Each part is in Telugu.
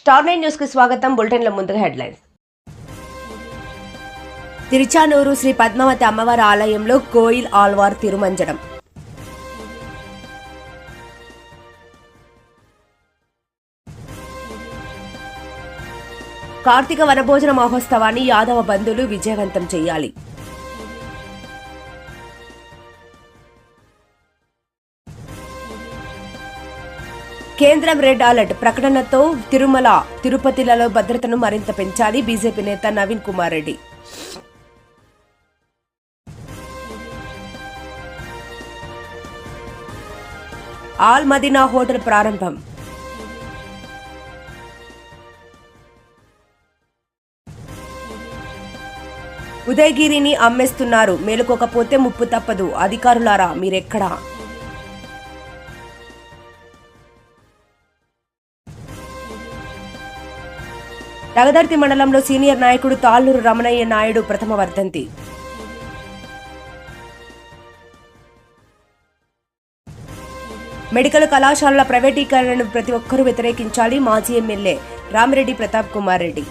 స్టార్ 9 న్యూస్ కి స్వాగతం. బులెటిన్ల ముందుగా హెడ్లైన్స్. తిరుచానూరు శ్రీ పద్మావతి అమ్మవారి ఆలయంలో కోయిల్ ఆళ్వార్ తిరుమంజనం. కార్తీక వనభోజన మహోత్సవాన్ని యాదవ బంధువులు విజయవంతం చేయాలి. కేంద్రం రెడ్ అలర్ట్ ప్రకటనతో తిరుమల, తిరుపతిలలో భద్రతను మరింత పెంచాలి. బీజేపీ నేత నవీన్ కుమార్ రెడ్డి. ఆల్ మదీనా హోటల్ ప్రారంభం. ఉదయగిరిని అమ్మేస్తున్నారు, మేలుకోకపోతే ముప్పు తప్పదు. అధికారులారా మీరెక్కడా? నగదర్తి మండలంలో సీనియర్ నాయకుడు తాళ్లూరు రమణయ్య నాయుడు ప్రథమ వర్ధంతి. మెడికల్ కళాశాలల ప్రైవేటీకరణను ప్రతి ఒక్కరూ వ్యతిరేకించాలి. మాజీ ఎమ్మెల్యే రామిరెడ్డి ప్రతాప్ కుమార్ రెడ్డి.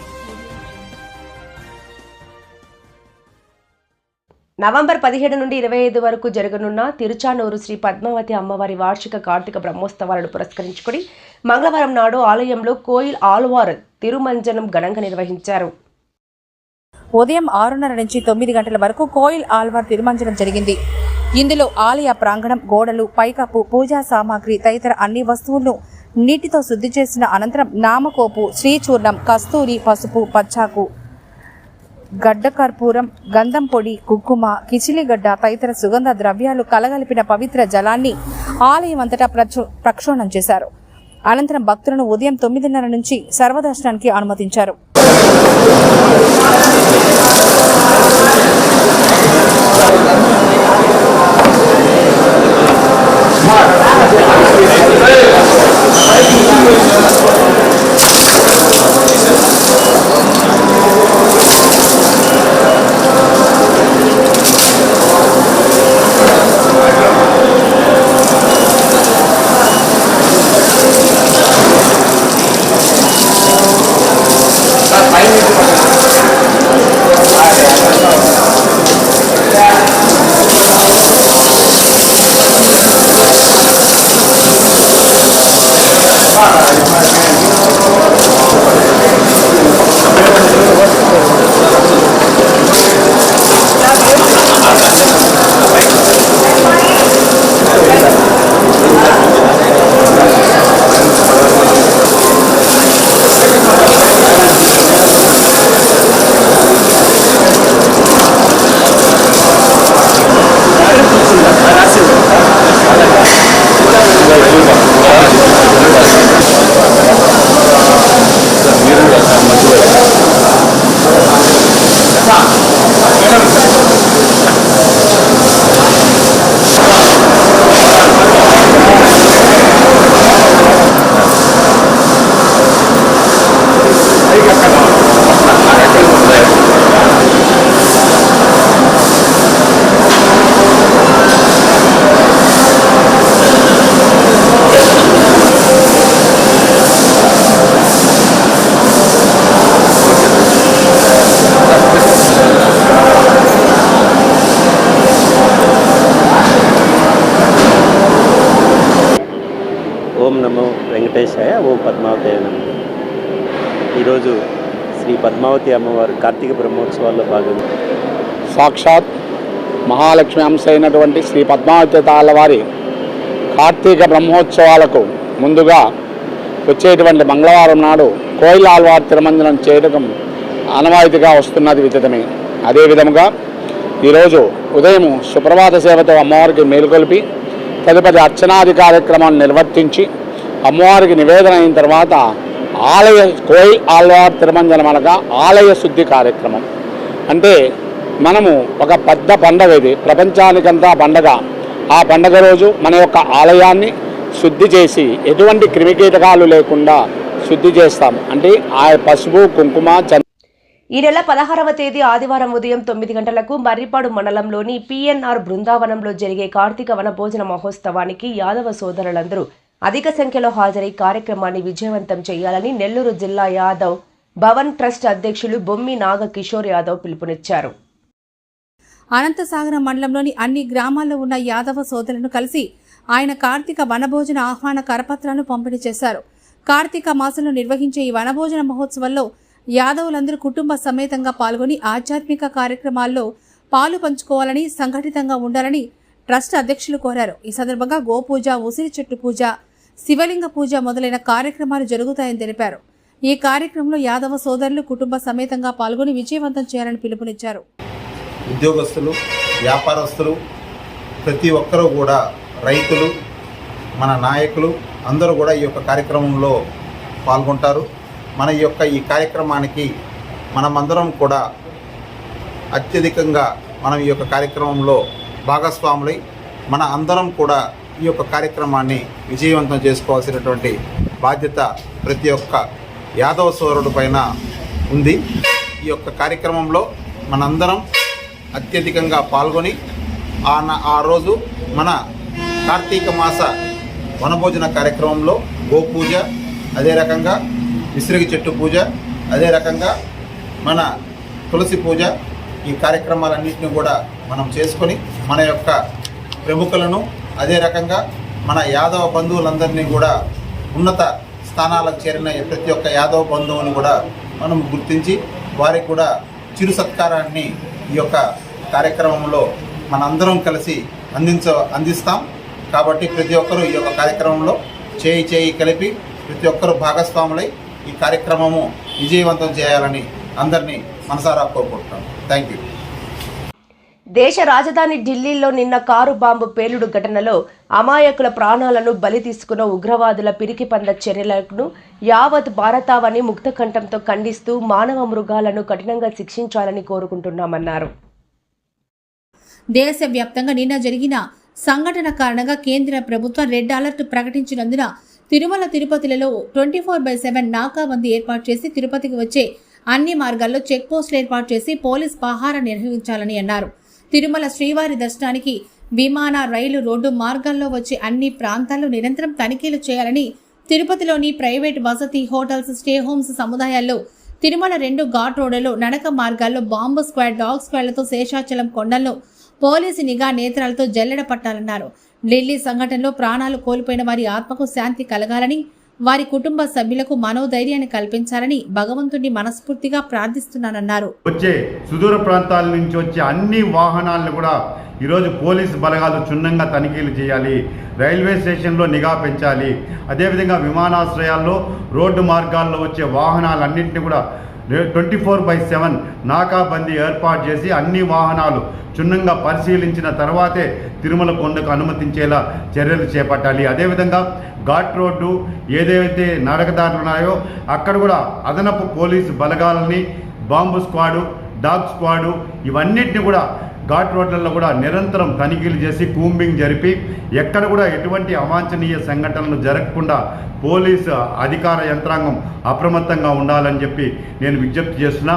నవంబర్ 17 నుండి 25 వరకు జరగనున్న తిరుచానూరు శ్రీ పద్మావతి అమ్మవారి వార్షిక కార్తీక బ్రహ్మోత్సవాలను పురస్కరించుకుని మంగళవారం నాడు ఆలయంలో కోయిల్ ఆళ్వార్ తిరుమంజనం ఘనంగా నిర్వహించారు. ఉదయం 6:30 నుంచి 9 గంటల వరకు కోయిల్ ఆళ్వార్ తిరుమంజనం జరిగింది. ఇందులో ఆలయ ప్రాంగణం, గోడలు, పైకప్పు, పూజా సామాగ్రి తదితర అన్ని వస్తువులను నీటితో శుద్ధి చేసిన అనంతరం నామకోపు, శ్రీచూర్ణం, కస్తూరి, పసుపు, పచ్చాకు, గడ్డ కర్పూరం, గంధం పొడి, కుంకుమ, కిచిలిగడ్డ తదితర సుగంధ ద్రవ్యాలు కలగలిపిన పవిత్ర జలాన్ని ఆలయం అంతటా ప్రక్షాళన చేశారు. అనంతరం భక్తులను ఉదయం 9:30 నుంచి సర్వదర్శనానికి అనుమతించారు. ఓం నమో వెంకటేశాయ. ఓం పద్మావతి. ఈరోజు శ్రీ పద్మావతి అమ్మవారు కార్తీక బ్రహ్మోత్సవాల్లో భాగంగా సాక్షాత్ మహాలక్ష్మి అంశ అయినటువంటి శ్రీ పద్మావతి తాళ్ళవారి కార్తీక బ్రహ్మోత్సవాలకు ముందుగా వచ్చేటువంటి మంగళవారం నాడు కోయిల్ ఆళ్వార్ తిరుమంజనం చేయడం ఆనవాయితీగా వస్తున్నది విదితమే. అదేవిధంగా ఈరోజు ఉదయం సుప్రభాత సేవతో అమ్మవారికి మేలుకొల్పి తదుపరి అర్చనాది కార్యక్రమాన్ని నిర్వర్తించి అమ్మవారికి నివేదన అయిన తర్వాత ఆలయ కోయిల్ ఆళ్వార్ తిరుమంజనం అనగా ఆలయ శుద్ధి కార్యక్రమం. అంటే మనము ఒక పెద్ద పండగ, ఇది ప్రపంచానికంతా పండగ. ఆ పండగ రోజు మన యొక్క ఆలయాన్ని శుద్ధి చేసి ఎటువంటి క్రిమికీటకాలు లేకుండా శుద్ధి చేస్తాం. అంటే ఆ పసుపు, కుంకుమ. ఈ నెల 16వ తేదీ ఆదివారం ఉదయం 9 గంటలకు మర్రిపాడు మండలంలోని పిఎన్ఆర్ బృందావనంలో జరిగే కార్తీక వనభోజన మహోత్సవానికి యాదవ సోదరులందరూ అధిక సంఖ్యలో హాజరై కార్యక్రమాన్ని విజయవంతం చేయాలని నెల్లూరు జిల్లా యాదవ్ భవన్ ట్రస్ట్ అధ్యక్షులు బొమ్మి నాగ కిషోర్ యాదవ్ పిలుపునిచ్చారు. అనంతసాగరం మండలంలోని అన్ని గ్రామాల్లో ఉన్న యాదవ సోదరులను కలిసి ఆయన కార్తీక వనభోజన ఆహ్వాన కరపత్రాలను పంపిణీ చేశారు. కార్తీక మాసంలో నిర్వహించే ఈ వనభోజన మహోత్సవంలో యాదవులందరూ కుటుంబ సమేతంగా పాల్గొని ఆధ్యాత్మిక కార్యక్రమాల్లో పాలు పంచుకోవాలని, సంఘటితంగా ఉండాలని ట్రస్ట్ అధ్యక్షులు కోరారు. ఈ సందర్భంగా గోపూజ, ఉసిరి చెట్టు పూజ, శివలింగ పూజ మొదలైన కార్యక్రమాలు జరుగుతాయని తెలిపారు. ఈ కార్యక్రమంలో యాదవ సోదరులు కుటుంబ సమేతంగా పాల్గొని విజయవంతం చేయాలని పిలుపునిచ్చారు. ఉద్యోగస్తులు, వ్యాపారస్తులు, ప్రతి ఒక్కరూ కూడా, రైతులు, మన నాయకులు అందరూ కూడా ఈ యొక్క కార్యక్రమంలో పాల్గొంటారు. మన యొక్క ఈ కార్యక్రమానికి మనమందరం కూడా అత్యధికంగా మనం ఈ యొక్క కార్యక్రమంలో భాగస్వాములై మన అందరం కూడా ఈ యొక్క కార్యక్రమాన్ని విజయవంతం చేసుకోవాల్సినటువంటి బాధ్యత ప్రతి ఒక్క యాదవ సోదరుడి పైన ఉంది. ఈ యొక్క కార్యక్రమంలో మనందరం అత్యధికంగా పాల్గొని ఆ రోజు మన కార్తీక మాస వనభోజన కార్యక్రమంలో గోపూజ, అదే రకంగా విసిరిగి చెట్టు పూజ, అదే రకంగా మన తులసి పూజ, ఈ కార్యక్రమాలన్నింటినీ కూడా మనం చేసుకొని మన యొక్క ప్రముఖులను, అదే రకంగా మన యాదవ బంధువులందరినీ కూడా, ఉన్నత స్థానాలకు చేరిన ప్రతి ఒక్క యాదవ బంధువుని కూడా మనం గుర్తించి వారికి కూడా చిరు సత్కారాన్ని ఈ యొక్క కార్యక్రమంలో మనందరం కలిసి అందిస్తాం. కాబట్టి ప్రతి ఒక్కరూ ఈ యొక్క కార్యక్రమంలో చేయి కలిపి ప్రతి ఒక్కరూ భాగస్వాములై ఈ కార్యక్రమము విజయవంతం చేయాలని అందరినీ మనసారా కోరుకుంటున్నాం. Thank you. దేశ రాజధాని ఢిల్లీలో నిన్న కారు బాంబు పేలుడు ఘటనలో అమాయకుల ప్రాణాలను బలి తీసుకున్న ఉగ్రవాదుల పిరికిపంద చర్యలను యావత్ భారతావని ముక్తకంఠంతో ఖండిస్తూ మానవ మృగాలను కఠినంగా శిక్షించాలని కోరుకుంటున్నామన్నారు. దేశవ్యాప్తంగా నిన్న జరిగిన సంఘటన కారణంగా కేంద్ర ప్రభుత్వం రెడ్ అలర్ట్ ప్రకటించినందున తిరుమల తిరుపతిలలో 24/7 నాకాబందీ ఏర్పాటు చేసి తిరుపతికి వచ్చే అన్ని మార్గాల్లో చెక్ పోస్టులు ఏర్పాటు చేసి పోలీస్ పహారా నిర్వహించాలని అన్నారు. తిరుమల శ్రీవారి దర్శనానికి విమాన, రైలు, రోడ్డు మార్గాల్లో వచ్చే అన్ని ప్రాంతాల్లో నిరంతరం తనిఖీలు చేయాలని, తిరుపతిలోని ప్రైవేట్ వసతి, హోటల్స్, స్టే హోమ్స్ సముదాయాల్లో, తిరుమల 2 ఘాట్ రోడ్లలో, నడక మార్గాల్లో బాంబు స్క్వాడ్, డాగ్ స్క్వాడ్లతో శేషాచలం కొండల్లో పోలీసు నిఘా నేత్రాలతో జల్లెడ పట్టాలన్నారు. ఢిల్లీ సంఘటనలో ప్రాణాలు కోల్పోయిన వారి ఆత్మకు శాంతి కలగాలని, వారి కుటుంబ సభ్యులకు మనోధైర్యాన్ని కల్పించాలని భగవంతుడిని మనస్ఫూర్తిగా ప్రార్థిస్తున్నానన్నారు. వచ్చే సుదూర ప్రాంతాల నుంచి వచ్చే అన్ని వాహనాలను కూడా ఈరోజు పోలీసు బలగాలు క్షుణ్ణంగా తనిఖీలు చేయాలి. రైల్వే స్టేషన్లో నిఘా పెంచాలి. అదేవిధంగా విమానాశ్రయాల్లో, రోడ్డు మార్గాల్లో వచ్చే వాహనాలన్నింటినీ కూడా 24/7 నాకాబందీ ఏర్పాటు చేసి అన్ని వాహనాలు క్షుణ్ణంగా పరిశీలించిన తర్వాతే తిరుమల కొండకు అనుమతించేలా చర్యలు చేపట్టాలి. అదేవిధంగా ఘాట్ రోడ్డు ఏదైతే నడకదారులు ఉన్నాయో అక్కడ కూడా అదనపు పోలీసు బలగాలని, బాంబు స్క్వాడు, డాగ్ స్క్వాడు ఇవన్నిటిని కూడా ఘాట్ రోడ్లలో కూడా నిరంతరం తనిఖీలు చేసి కూంబింగ్ జరిపి ఎక్కడ కూడా ఎటువంటి అవాంఛనీయ సంఘటనలు జరగకుండా పోలీసు అధికార యంత్రాంగం అప్రమత్తంగా ఉండాలని చెప్పి నేను విజ్ఞప్తి చేస్తున్నా.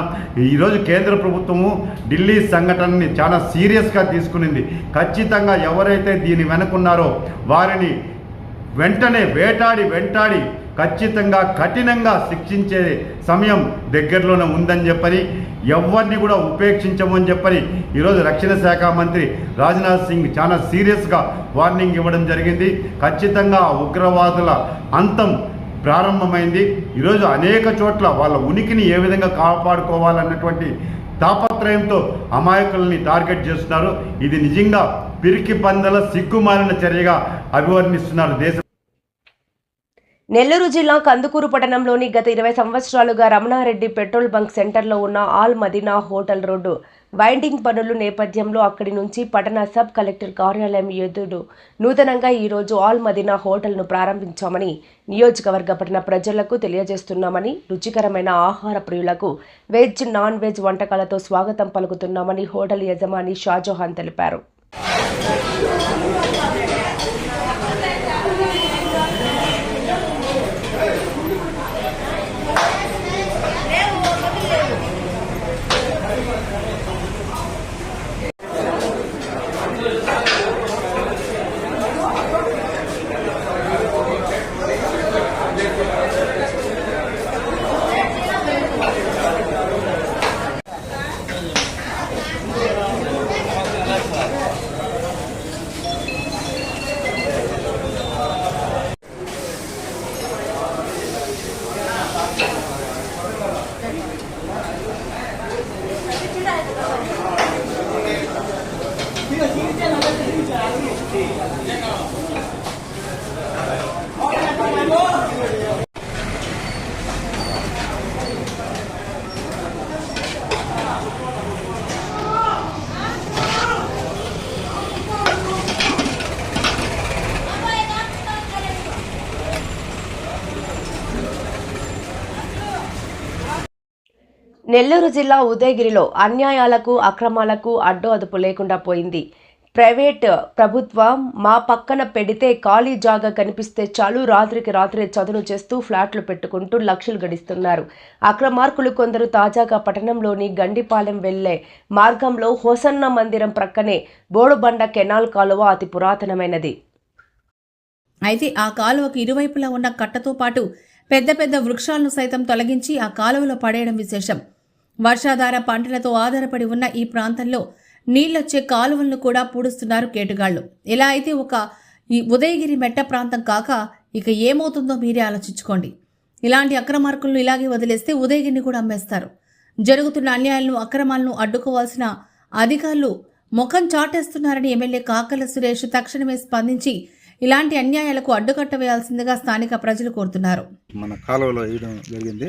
ఈరోజు కేంద్ర ప్రభుత్వము ఢిల్లీ సంఘటనని చాలా సీరియస్గా తీసుకునింది. ఖచ్చితంగా ఎవరైతే దీని వెనుకున్నారో వారిని వెంటనే వెంటాడి ఖచ్చితంగా కఠినంగా శిక్షించే సమయం దగ్గరలోనే ఉందని చెప్పని, ఎవరిని కూడా ఉపేక్షించమని చెప్పని ఈరోజు రక్షణ శాఖ మంత్రి రాజ్నాథ్ సింగ్ చాలా సీరియస్గా వార్నింగ్ ఇవ్వడం జరిగింది. ఖచ్చితంగా ఉగ్రవాదుల అంతం ప్రారంభమైంది. ఈరోజు అనేక చోట్ల వాళ్ళ ఉనికిని ఏ విధంగా కాపాడుకోవాలన్నటువంటి తాపత్రయంతో అమాయకుల్ని టార్గెట్ చేస్తున్నారు. ఇది నిజంగా పిరికి పందల సిగ్గుమాలిన చర్యగా అభివర్ణిస్తున్నారు దేశం. నెల్లూరు జిల్లా కందుకూరు పట్టణంలోని గత 20 సంవత్సరాలుగా రమణారెడ్డి పెట్రోల్ బంక్ సెంటర్లో ఉన్న Al Madina hotel road widening పనుల నేపథ్యంలో అక్కడి నుంచి పట్టణ సబ్ కలెక్టర్ కార్యాలయం ఎదురు నూతనంగా ఈరోజు ఆల్ మదీనా హోటల్ను ప్రారంభించామని నియోజకవర్గ పట్టణ ప్రజలకు తెలియజేస్తున్నామని, రుచికరమైన ఆహార ప్రియులకు వెజ్, నాన్ వెజ్ వంటకాలతో స్వాగతం పలుకుతున్నామని హోటల్ యజమాని షాజహాన్ తెలిపారు. నెల్లూరు జిల్లా ఉదయగిరిలో అన్యాయాలకు అక్రమాలకు అడ్డు అదుపు లేకుండా పోయింది. ప్రైవేట్ ప్రభుత్వం మా పక్కన పెడితే ఖాళీ జాగా కనిపిస్తే చాలు రాత్రికి రాత్రే చదును చేస్తూ ఫ్లాట్లు పెట్టుకుంటూ లక్షలు గడిస్తున్నారు. అక్రమార్కులు కొందరు తాజాగా పట్టణంలోని గండిపాలెం వెళ్లే మార్గంలో హోసన్న మందిరం ప్రక్కనే బోడుబండ కెనాల్ కాలువ అతి పురాతనమైనది. అయితే ఆ కాలువకు ఇరువైపులా ఉన్న కట్టతో పాటు పెద్ద పెద్ద వృక్షాలను సైతం తొలగించి ఆ కాలువలో పడేయడం విశేషం. వర్షాధార పంటలతో ఆధారపడి ఉన్న ఈ ప్రాంతంలో నీళ్లొచ్చే కాలువలను కూడా పూడుస్తున్నారు కేటుగాళ్లు. ఇలా అయితే ఈ ఉదయగిరి మెట్ట ప్రాంతం కాక ఇక ఏమవుతుందో మీరే ఆలోచించుకోండి. ఇలాంటి అక్రమార్కులను ఇలాగే వదిలేస్తే ఉదయగిరిని కూడా అమ్మేస్తారు. జరుగుతున్న అన్యాయాలను అక్రమాలను అడ్డుకోవాల్సిన అధికారులు ముఖం చాటేస్తున్నారని ఎమ్మెల్యే కాకల సురేష్ తక్షణమే స్పందించి ఇలాంటి అన్యాయాలకు అడ్డుకట్ట వేయాల్సిందిగా స్థానిక ప్రజలు కోరుతున్నారు. మన కాలువలో వేయడం జరిగింది.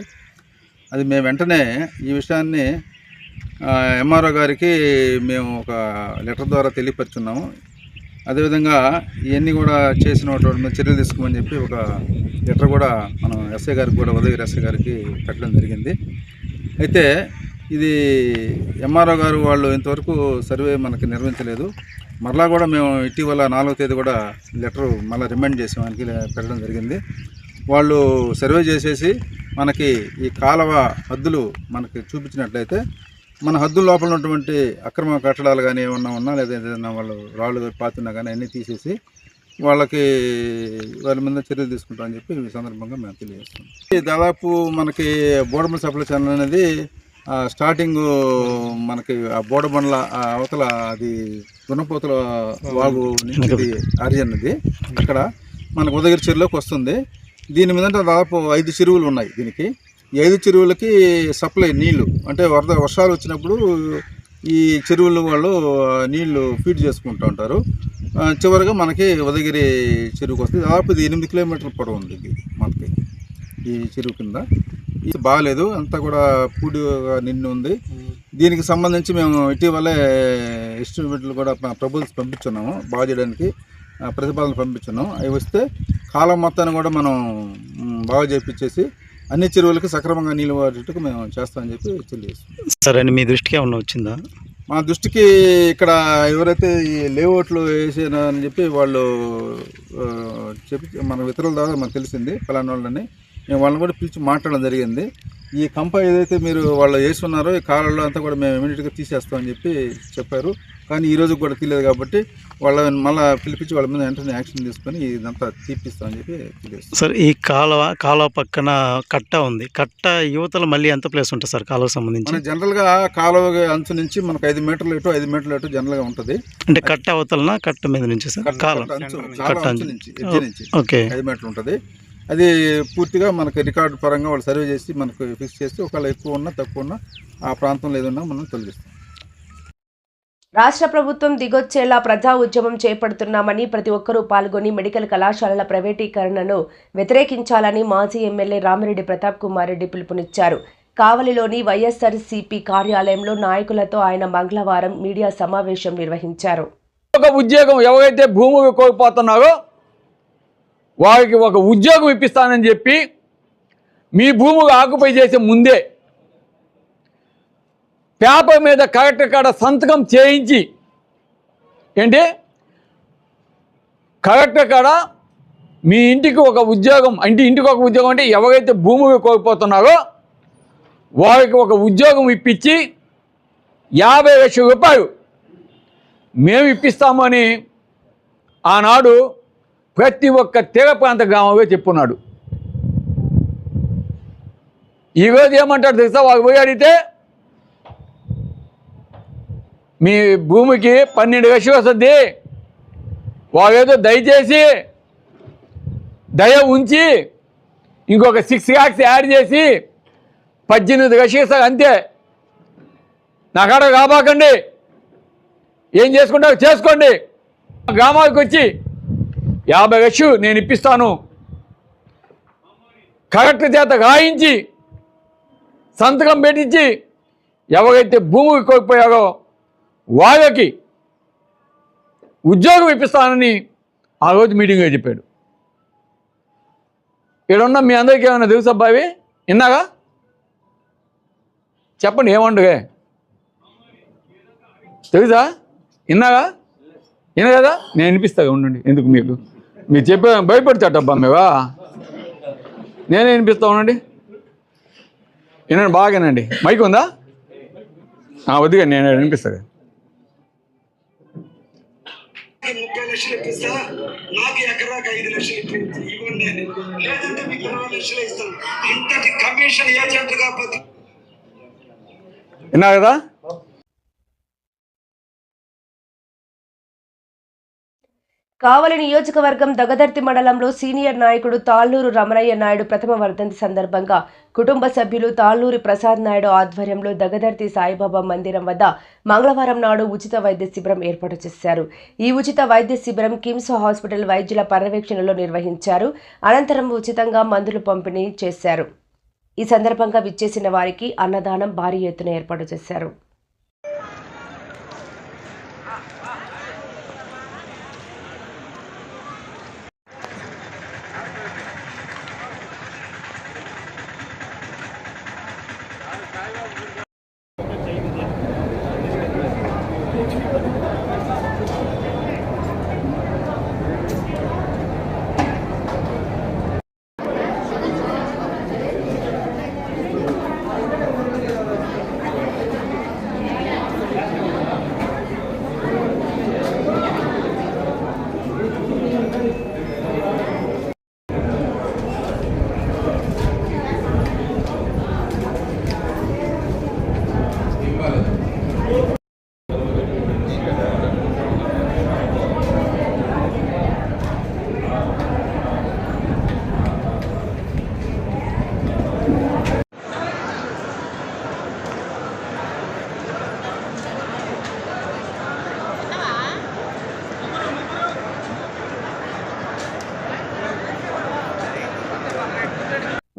అది మేము వెంటనే ఈ విషయాన్ని ఎంఆర్ఓ గారికి మేము ఒక లెటర్ ద్వారా తెలియపరుచున్నాము. అదేవిధంగా ఇవన్నీ కూడా చేసిన వాటి మీద చర్యలు తీసుకోమని చెప్పి ఒక లెటర్ కూడా మనం ఎస్ఐ గారికి కూడా ఉదయగిరి ఎస్ఐ గారికి పెట్టడం జరిగింది. అయితే ఇది ఎంఆర్ఓ గారు వాళ్ళు ఇంతవరకు సర్వే మనకి నిర్వహించలేదు. మరలా కూడా మేము ఇటీవల 4వ తేదీ కూడా లెటర్ మళ్ళీ రిమైండ్ చేసాం, ఆయనకి పెట్టడం జరిగింది. వాళ్ళు సర్వే చేసేసి మనకి ఈ కాలువ హద్దులు మనకి చూపించినట్లయితే మన హద్దుల లోపల ఉన్నటువంటి అక్రమ కట్టడాలు కానీ ఏమన్నా ఉన్నా లేదా ఏదైనా వాళ్ళు రాళ్ళు పాతున్నా కానీ అన్నీ తీసేసి వాళ్ళ మీద చర్యలు తీసుకుంటామని చెప్పి ఈ సందర్భంగా మేము తెలియజేస్తాం. దాదాపు మనకి బోడబండ సప్లై ఛానల్ అనేది స్టార్టింగ్ మనకి ఆ బోడబండ్ల అవతల అది దున్నపోతుల వాగు నుంచి ఆరిజన్ అది అక్కడ మనకు ఉదయగిరి చెరువులోకి వస్తుంది. దీని మీద దాదాపు 5 చెరువులు ఉన్నాయి. దీనికి ఈ 5 చెరువులకి సప్లై నీళ్లు అంటే వర్షాలు వచ్చినప్పుడు ఈ చెరువులు వాళ్ళు నీళ్లు ఫీడ్ చేసుకుంటూ ఉంటారు. చివరిగా మనకి ఉదయగిరి చెరువుకి వస్తుంది. దాదాపు ఇది 8 కిలోమీటర్ల పొడవు ఉంది మనకి ఈ చెరువు కింద. ఇది బాగాలేదు, అంతా కూడా పూడిగా నిండి ఉంది. దీనికి సంబంధించి మేము ఇటీవలే ఎస్టిమేట్లు కూడా ప్రపోజల్స్ పంపించున్నాము, బాగు చేయడానికి ప్రతిపాదనలు పంపించున్నాము. అవి వస్తే కాలం మొత్తాన్ని కూడా మనం బాగు చేయించేసి అన్ని చెరువులకి సక్రమంగా నీళ్ళు వాడేట్టుకు మేము చేస్తామని చెప్పి తెలియజేస్తాం. సరే అండి, మీ దృష్టికి ఏమన్నా వచ్చిందా? మా దృష్టికి ఇక్కడ ఎవరైతే ఈ లేఅవుట్లు వేసారని చెప్పి వాళ్ళు చెప్పి మన ఇతరుల ద్వారా మనకు తెలిసింది ఫలానా వాళ్ళని. మేము వాళ్ళని కూడా పిలిచి మాట్లాడడం జరిగింది. ఈ కంప ఏదైతే మీరు వాళ్ళు వేసుకున్నారో ఈ కాలంలో అంతా కూడా మేము ఇమీడియట్గా తీసేస్తామని చెప్పి చెప్పారు. కానీ ఈ రోజు కూడా తీయలేదు కాబట్టి వాళ్ళని మళ్ళీ పిలిపించి వాళ్ళ మీద వెంటనే యాక్షన్ తీసుకొని ఇదంతా తీపిస్తామని చెప్పి తెలియదు. సార్, ఈ కాలువ పక్కన కట్ట ఉంది. కట్ట యువతల మళ్ళీ ఎంత ప్లేస్ ఉంటుంది సార్ కాలువకు సంబంధించి? మన జనరల్గా కాలువ అంచు నుంచి మనకు 5 మీటర్లు ఇటు 5 మీటర్లు ఇటు జనరల్గా ఉంటుంది. అంటే కట్ట అవతలన కట్ట మీద నుంచి సార్? కట్ట అంచు నుంచి ఓకే 5 మీటర్లు ఉంటుంది. అది పూర్తిగా మనకి రికార్డు పరంగా వాళ్ళు సర్వే చేసి మనకు ఫిక్స్ చేసి ఒకవేళ ఎక్కువ ఉన్నా తక్కువ ఉన్నా ఆ ప్రాంతంలో ఏదన్నా మనం తొలగిస్తాం. రాష్ట్ర ప్రభుత్వం దిగొచ్చేలా ప్రజా ఉద్యమం చేపడుతున్నామని ప్రతి ఒక్కరూ పాల్గొని మెడికల్ కళాశాలల ప్రైవేటీకరణను వ్యతిరేకించాలని మాజీ ఎమ్మెల్యే రామిరెడ్డి ప్రతాప్ కుమార్ రెడ్డి పిలుపునిచ్చారు. కావలిలోని వైఎస్ఆర్సీపీ కార్యాలయంలో నాయకులతో ఆయన మంగళవారం మీడియా సమావేశం నిర్వహించారు. ఒక ఉద్యోగం ఎవరైతే భూమి కోల్పోతున్నారో వారికి ఒక ఉద్యోగం ఇప్పిస్తానని చెప్పి మీ భూములు ఆక్యుపై చేసే ముందే పేపర్ మీద కలెక్టర్ కాడ సంతకం చేయించి ఏంటి కలెక్టర్ కాడ మీ ఇంటికి ఒక ఉద్యోగం ఇంటికి ఒక ఉద్యోగం అంటే ఎవరైతే భూములు కోల్పోతున్నారో వారికి ఒక ఉద్యోగం ఇప్పించి 50 లక్షల రూపాయలు మేము ఇప్పిస్తామని ఆనాడు ప్రతి ఒక్క తీర ప్రాంత గ్రామంలో చెప్పున్నాడు. ఈరోజు ఏమంటాడు తెలుసా? వాళ్ళు పోయి అడిగితే మీ భూమికి 12 లక్షలు వస్తుంది, వాళ్ళేదో దయచేసి దయ ఉంచి ఇంకొక 6 lakhs యాడ్ చేసి 18 లక్షలు ఇస్తారు అంతే, నాకాడ కాబాకండి, ఏం చేసుకుంటారో చేసుకోండి. గ్రామాలకు వచ్చి 50 లక్షలు నేను ఇప్పిస్తాను కలెక్టర్ చేత రాయించి సంతకం పెట్టించి ఎవరైతే భూమికి కోల్పోయారో వాళ్ళకి ఉద్యోగం ఇప్పిస్తానని ఆ రోజు మీటింగ్లో చెప్పాడు. ఇక్కడ ఉన్న మీ అందరికీ ఏమైనా తెలుసా బావి? విన్నాగా చెప్పండి ఏమండుగే తెలుసా? విన్నాగా విన్నా కదా, నేను వినిపిస్తా ఉండండి. ఎందుకు మీకు మీరు చెప్పే భయపడతాడబ్బా మేవా, నేనే వినిపిస్తా ఉండండి. వినండి బాగానండి. మైక్ ఉందా? వద్దుగా నేను వినిపిస్తా. 30 లక్షలు ఇప్పిస్తా, నాకు ఎకరాకు 5 లక్షలు ఇవ్వండి అని, లేదంటే మీకు 20 లక్షలు ఇస్తాను. అంతటి కమిషన్ ఏజెంట్ గా విన్నా కదా. కావలి నియోజకవర్గం దగదర్తి మండలంలో సీనియర్ నాయకుడు తాళ్లూరు రమణయ్య నాయుడు ప్రథమ వర్ధంతి సందర్భంగా కుటుంబ సభ్యులు తాళ్లూరి ప్రసాద్ నాయుడు ఆధ్వర్యంలో దగదర్తి సాయిబాబా మందిరం వద్ద మంగళవారం నాడు ఉచిత వైద్య శిబిరం ఏర్పాటు చేశారు. ఈ ఉచిత వైద్య శిబిరం కిమ్స్ హాస్పిటల్ వైద్యుల పర్యవేక్షణలో నిర్వహించారు. అనంతరం ఉచితంగా మందులు పంపిణీ చేశారు. ఈ సందర్భంగా విచ్చేసిన వారికి అన్నదానం భారీ ఎత్తున ఏర్పాటు చేశారు.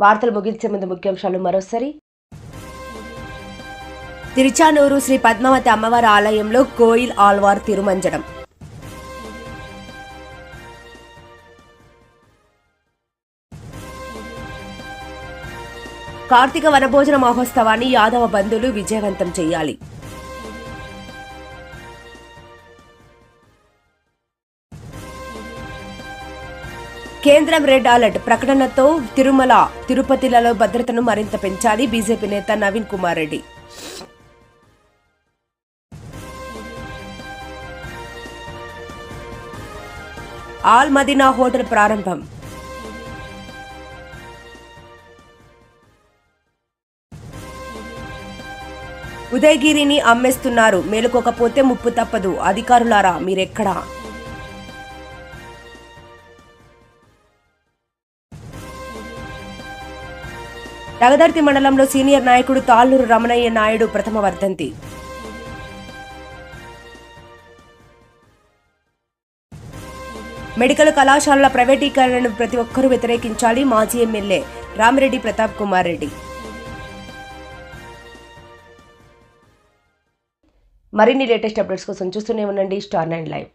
వార్తలు ముగించే ముందు ముఖ్యాంశాలు మరోసారి. తిరుచానూరు శ్రీ పద్మావతి అమ్మవారి ఆలయంలో కోయిల్ ఆల్వార్ తిరుమంజనం. కార్తీక వనభోజన మహోత్సవాన్ని యాదవ బంధువులు విజయవంతం చేయాలి. కేంద్రం రెడ్ అలర్ట్ ప్రకటనతో తిరుమల తిరుపతిలలో భద్రతను మరింత పెంచాలి. బీజేపీ నేత నవీన్ కుమార్ రెడ్డి. ఆల్ మదీనా హోటల్ ప్రారంభం. ఉదయగిరిని అమ్మేస్తున్నారు, మేలుకోకపోతే ముప్పు తప్పదు. అధికారులారా మీరెక్కడా? దగదర్తి మండలంలో సీనియర్ నాయకుడు తాళ్లూరు రమణయ్య నాయుడు ప్రథమ వర్ధంతి. మెడికల్ కళాశాలల ప్రైవేటీకరణను ప్రతి ఒక్కరూ వ్యతిరేకించాలి. మాజీ ఎమ్మెల్యే రామిరెడ్డి ప్రతాప్ కుమార్ రెడ్డి. మరిన్ని లేటెస్ట్ అప్డేట్స్ కోసం చూస్తూనే ఉండండి స్టార్ 9 లైవ్.